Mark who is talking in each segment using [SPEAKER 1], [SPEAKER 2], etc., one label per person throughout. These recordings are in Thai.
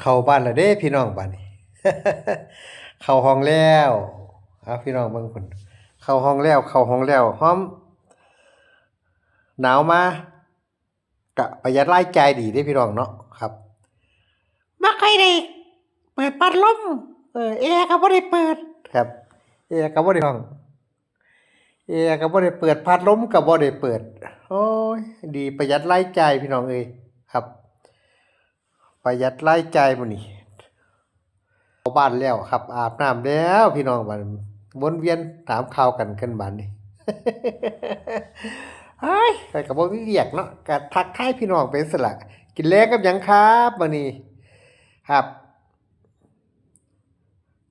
[SPEAKER 1] เข้าบ้านแล้วเด้พี่น้องบ้านนี้ เข้าห้องแล้วเอาพี่น้องเบิ่งพุ่นเข้าห้องแล้วเข้าห้องแล้วหอมหนาวมากะประหยัดรายจ่ายดีเด้พี่น้องเนาะครับบ่ค่อยได้เปิดพัดลมแอร์ก็บ่ได้เปิดครับแอร์ก็บ่ได้ห้องแอร์ก็บ่ได้เปิดพัดลมก็บ่ได้เปิดโอ้ยดีประหยัดรายจ่ายพี่น้องเอ้ยครับประหยัดรายจ่ายมื้อนี้ เข้าบ้านแล้วครับอาบน้ำแล้วพี่น้องบัดวนเวียนถามข่าวกันบัดนี้เฮ้ยข้อยก็บ่มีเวียกเนาะก็ทักทายพี่น้องไปซั่นล่ะกินแลงกับหยังครับมื้อนี้ครับ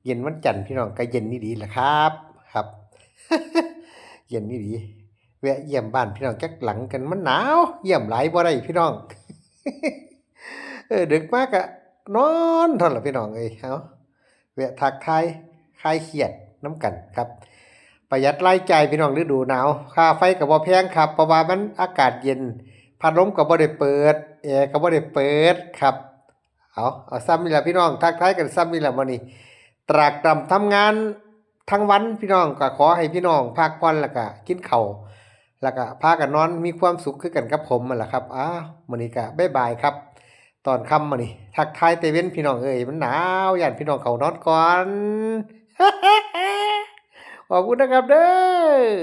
[SPEAKER 1] เย็นวันจันทร์พี่น้องก็เย็นอีหลีล่ะครับครับเย็นอีหลีแวะเยี่ยมบ้านพี่น้องจักหลังกันมันหนาวเยี่ยมหลายบ่ได้พี่น้องดึกมาก็นอนเท่านั้นล่ะพี่น้องเอ้ยเอ้า แวะทักทายคลายเครียดน้ำกันครับประหยัดรายจ่ายพี่น้องฤดูหนาวค่าไฟก็บ่แพงครับเพราะว่ามันอากาศเย็นพัดลมก็บ่ได้เปิดแอร์ก็บ่ได้เปิดครับเอาซ้ำนี่ล่ะพี่น้องทักทายกันซ้ำนี่ล่ะมื้อนี้ตรากตรำทำงานทั้งวันพี่น้องก็ขอให้พี่น้องพักผ่อนแล้วก็กินข้าวแล้วก็พากันนอนมีความสุขคือกันกับผมนั่นล่ะครับมื้อนี้ก็บ๊ายบายครับ ตอนค่ำมานี่ทักทายเตเว่นพี่น้องเอ้ยมันหนาวย่านพี่น้องเขานอนก่อนขอบคุณนะครับเด้อ